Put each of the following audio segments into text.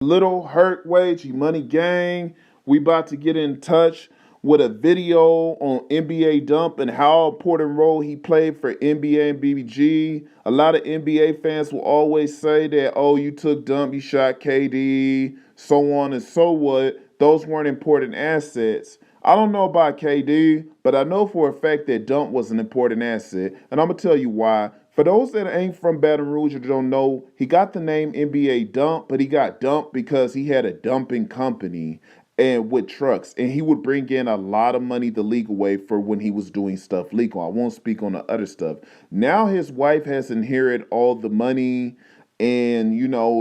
Little Hurt Way, G Money Gang. We about to get in touch with a video on NBA Dump and how important role he played for NBA and BBG. A lot of NBA fans will always say that, oh, you took Dump, you shot KD, so on and so what. Those weren't important assets. I don't know about KD, but I know for a fact that Dump was an important asset. And I'm going to tell you why. For those that ain't from Baton Rouge or don't know, he got the name NBA Dump, but he got dumped because he had a dumping company and with trucks. And he would bring in a lot of money the legal way for when he was doing stuff legal. I won't speak on the other stuff. Now his wife has inherited all the money and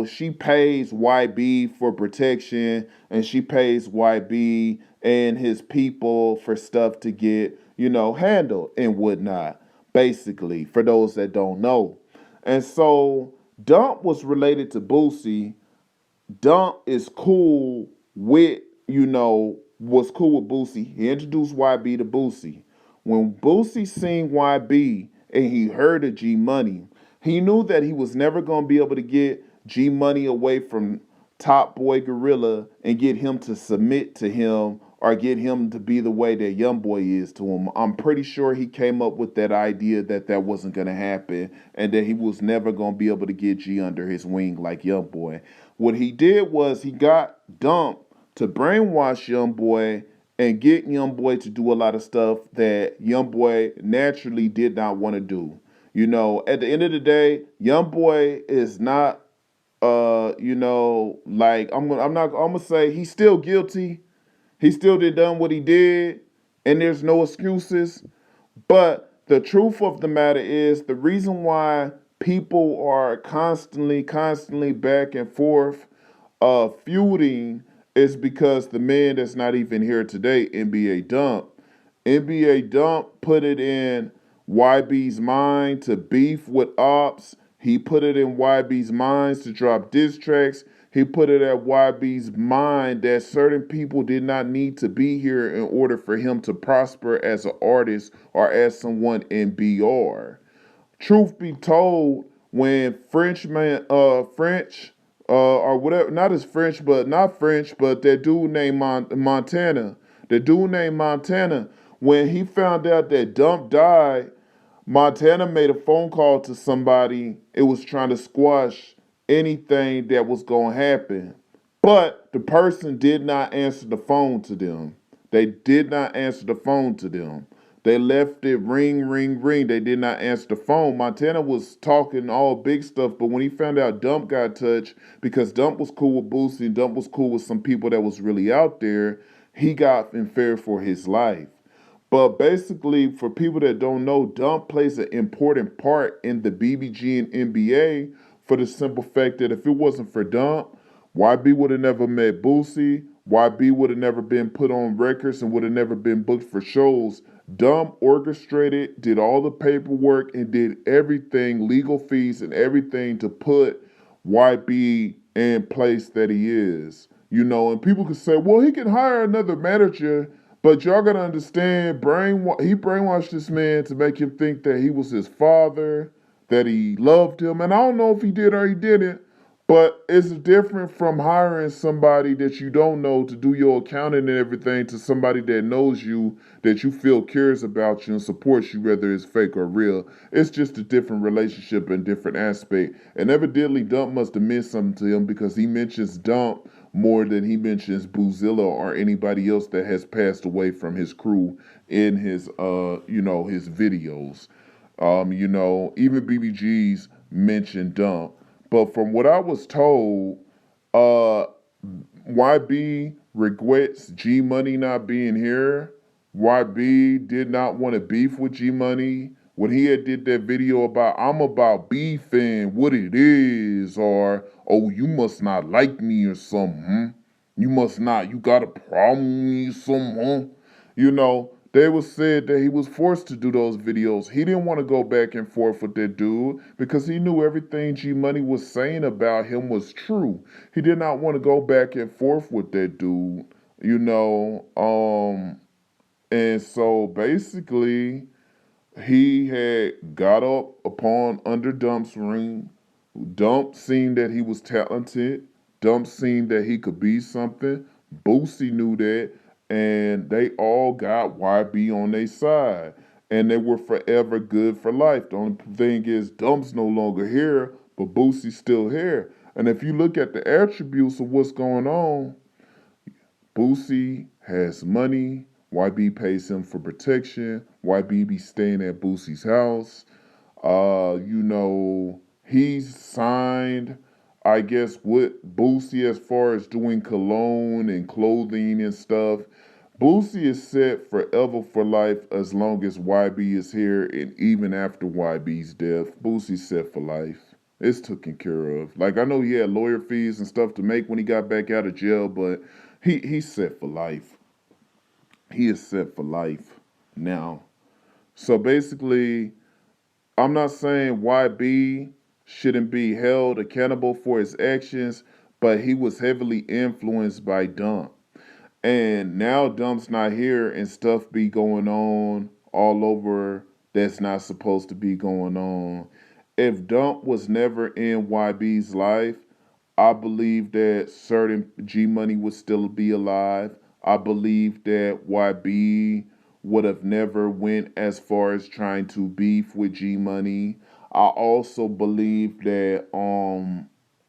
she pays YB for protection and she pays YB and his people for stuff to get handled and whatnot, basically, for those that don't know. And so Dump was related to Boosie. Dump is cool with, was cool with Boosie. He introduced YB to Boosie. When Boosie seen YB and he heard of G Money, he knew that he was never going to be able to get G Money away from Top Boy Gorilla and get him to submit to him or get him to be the way that YoungBoy is to him. I'm pretty sure he came up with that idea that that wasn't going to happen and that he was never going to be able to get G under his wing like YoungBoy. What he did was he got Dump to brainwash YoungBoy and get YoungBoy to do a lot of stuff that YoungBoy naturally did not want to do. At the end of the day, YoungBoy is not like I'm gonna say he's still guilty. He still did done what he did, and there's no excuses. But the truth of the matter is the reason why people are constantly back and forth feuding is because the man that's not even here today, NBA Dump put it in YB's mind to beef with ops. He put it in YB's mind to drop diss tracks. He put it at YB's mind that certain people did not need to be here in order for him to prosper as an artist or as someone in BR. Truth be told, when or whatever, not as French, but not French, but that dude named Montana, when he found out that Dump died, Montana made a phone call to somebody. It was trying to squash anything that was going to happen. But the person did not answer the phone to them. They did not answer the phone to them. They left it ring, ring, ring. They did not answer the phone. Montana was talking all big stuff, but when he found out Dump got touched, because Dump was cool with Boosie and Dump was cool with some people that was really out there, he got in fear for his life. But basically, for people that don't know, Dump plays an important part in the BBG and NBA for the simple fact that if it wasn't for Dump, YB would have never met Boosie. YB would have never been put on records and would have never been booked for shows. Dump orchestrated, did all the paperwork, and did everything, legal fees and everything to put YB in place that he is. And people could say, well, he can hire another manager, but y'all gotta understand, he brainwashed this man to make him think that he was his father, that he loved him. And I don't know if he did or he didn't, but it's different from hiring somebody that you don't know to do your accounting and everything to somebody that knows you, that you feel cares about you and supports you, whether it's fake or real. It's just a different relationship and different aspect. And evidently, Dump must have meant something to him because he mentions Dump more than he mentions Boozilla or anybody else that has passed away from his crew in his his videos. Even BBG's mentioned Dump. But from what I was told, YB regrets G Money not being here. YB did not want to beef with G Money. When he had did that video about I'm about beefing, what it is, or oh, you must not like me or something. You must not, you got a problem with me or something. They was said that he was forced to do those videos. He didn't want to go back and forth with that dude because he knew everything G Money was saying about him was true. He did not want to go back and forth with that dude, and so basically he had got up upon under Dump's ring. Dump seen that he was talented. Dump seen that he could be something. Boosie knew that, and they all got YB on their side, and they were forever good for life. The only thing is, Dump's no longer here, but Boosie's still here. And if you look at the attributes of what's going on, Boosie has money. YB pays him for protection. YB be staying at Boosie's house. He's signed, I guess, with Boosie as far as doing cologne and clothing and stuff. Boosie is set forever for life as long as YB is here, and even after YB's death, Boosie's set for life. It's taken care of. Like, I know he had lawyer fees and stuff to make when he got back out of jail, but he's set for life. He is set for life now. So basically, I'm not saying YB shouldn't be held accountable for his actions, but he was heavily influenced by Dump. And now Dump's not here and stuff be going on all over that's not supposed to be going on. If Dump was never in YB's life, I believe that certain G Money would still be alive. I believe that YB would have never went as far as trying to beef with G Money. I also believe that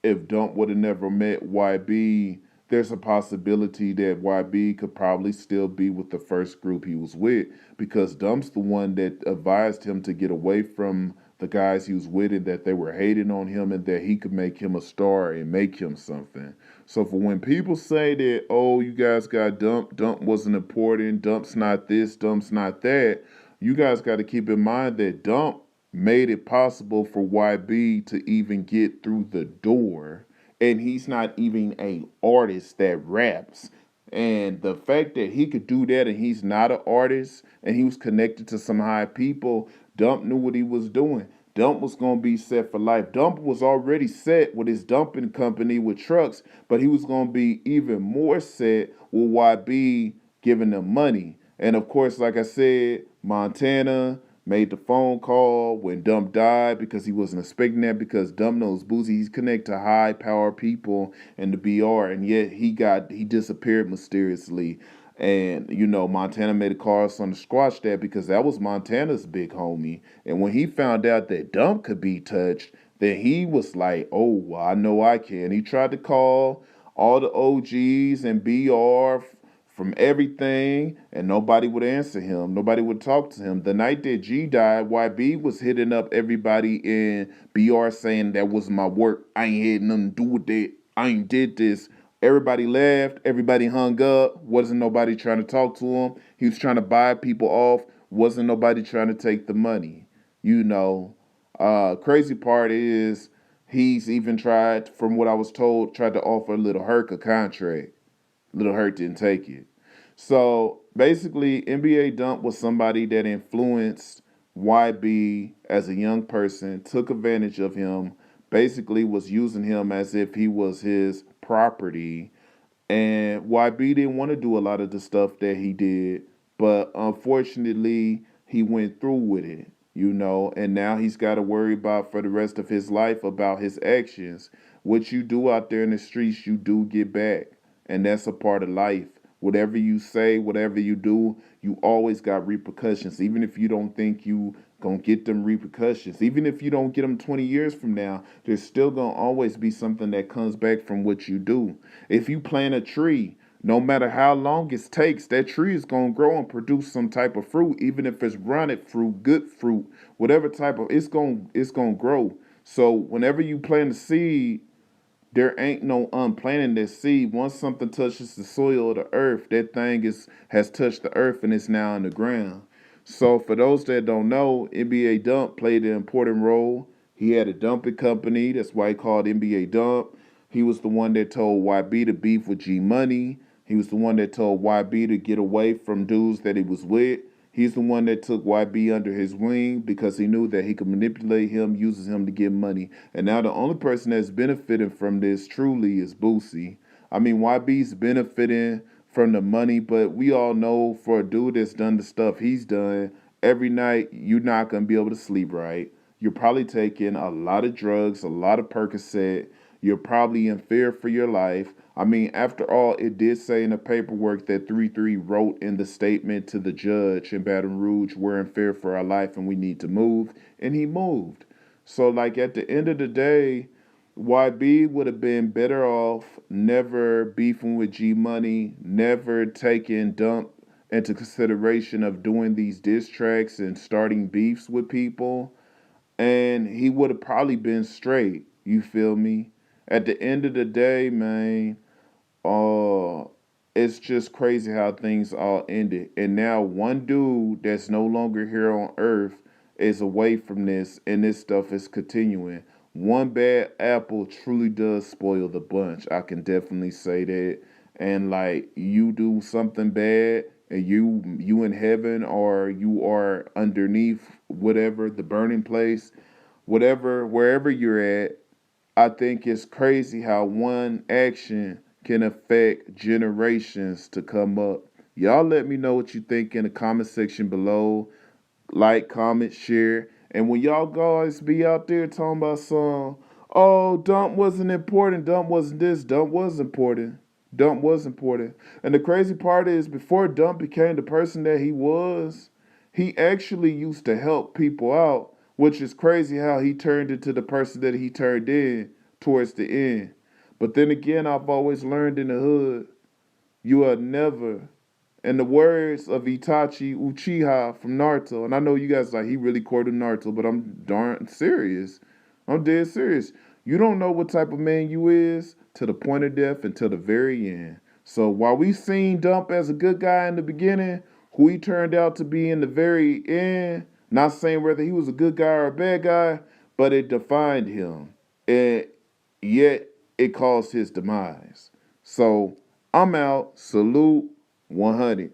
if Dump would have never met YB, there's a possibility that YB could probably still be with the first group he was with, because Dump's the one that advised him to get away from the guys he was with and that they were hating on him and that he could make him a star and make him something. So for when people say that, oh, you guys got Dump wasn't important, Dump's not this, Dump's not that, you guys got to keep in mind that Dump made it possible for YB to even get through the door, and he's not even a artist that raps. And the fact that he could do that and he's not an artist and he was connected to some high people, Dump knew what he was doing. Dump was going to be set for life. Dump was already set with his dumping company with trucks, but he was going to be even more set with YB giving them money. And of course, like I said, Montana made the phone call when Dump died because he wasn't expecting that, because Dump knows Boosie. He's connected to high power people in the BR, and yet he disappeared mysteriously. And, Montana made a call on to squash that because that was Montana's big homie. And when he found out that Dump could be touched, then he was like, oh, well, I know I can. He tried to call all the OGs and BR from everything, and nobody would answer him. Nobody would talk to him. The night that G died, YB was hitting up everybody in BR saying that was my work. I ain't had nothing to do with that. I ain't did this. Everybody laughed. Everybody hung up. Wasn't nobody trying to talk to him. He was trying to buy people off. Wasn't nobody trying to take the money. Crazy part is he's even tried, from what I was told, tried to offer Little Herc a contract. Little Hurt didn't take it. So basically, NBA Dump was somebody that influenced YB as a young person, took advantage of him, basically was using him as if he was his property. And YB didn't want to do a lot of the stuff that he did, but unfortunately, he went through with it, and now he's got to worry about for the rest of his life about his actions. What you do out there in the streets, you do get back. And that's a part of life. Whatever you say, whatever you do, you always got repercussions. Even if you don't think you gonna get them repercussions, even if you don't get them 20 years from now, there's still gonna always be something that comes back from what you do. If you plant a tree, no matter how long it takes, that tree is gonna grow and produce some type of fruit, even if it's runnet fruit, good fruit, whatever type of, it's gonna grow. So whenever you plant a seed, there ain't no unplanting that seed. Once something touches the soil of the earth, that thing has touched the earth and it's now in the ground. So for those that don't know, NBA Dump played an important role. He had a dumping company. That's why he called NBA Dump. He was the one that told YB to beef with G Money. He was the one that told YB to get away from dudes that he was with. He's the one that took YB under his wing because he knew that he could manipulate him, uses him to get money. And now the only person that's benefiting from this truly is Boosie. I mean, YB's benefiting from the money, but we all know for a dude that's done the stuff he's done, every night you're not going to be able to sleep right. You're probably taking a lot of drugs, a lot of Percocet. You're probably in fear for your life. I mean, after all, it did say in the paperwork that 3-3 wrote in the statement to the judge in Baton Rouge, we're in fear for our life and we need to move. And he moved. So, like, at the end of the day, YB would have been better off never beefing with G Money, never taking Dump into consideration of doing these diss tracks and starting beefs with people. And he would have probably been straight. You feel me? At the end of the day, man, uh, it's just crazy how things all ended. And now one dude that's no longer here on Earth is away from this, and this stuff is continuing. One bad apple truly does spoil the bunch. I can definitely say that. And like you do something bad, and you in heaven or you are underneath whatever the burning place, whatever wherever you're at, I think it's crazy how one action can affect generations to come up. Y'all let me know what you think in the comment section below. Like, comment, share. And when y'all guys be out there talking about some, oh, Dump wasn't important, Dump wasn't this, Dump was important. Dump was important. And the crazy part is, before Dump became the person that he was, he actually used to help people out, which is crazy how he turned into the person that he turned in towards the end. But then again, I've always learned in the hood, you are never, in the words of Itachi Uchiha from Naruto, and I know you guys like he really quoted Naruto, but I'm darn serious. I'm dead serious. You don't know what type of man you is to the point of death until the very end. So while we seen Dump as a good guy in the beginning, who he turned out to be in the very end, not saying whether he was a good guy or a bad guy, but it defined him. And yet it caused his demise. So I'm out. Salute 100.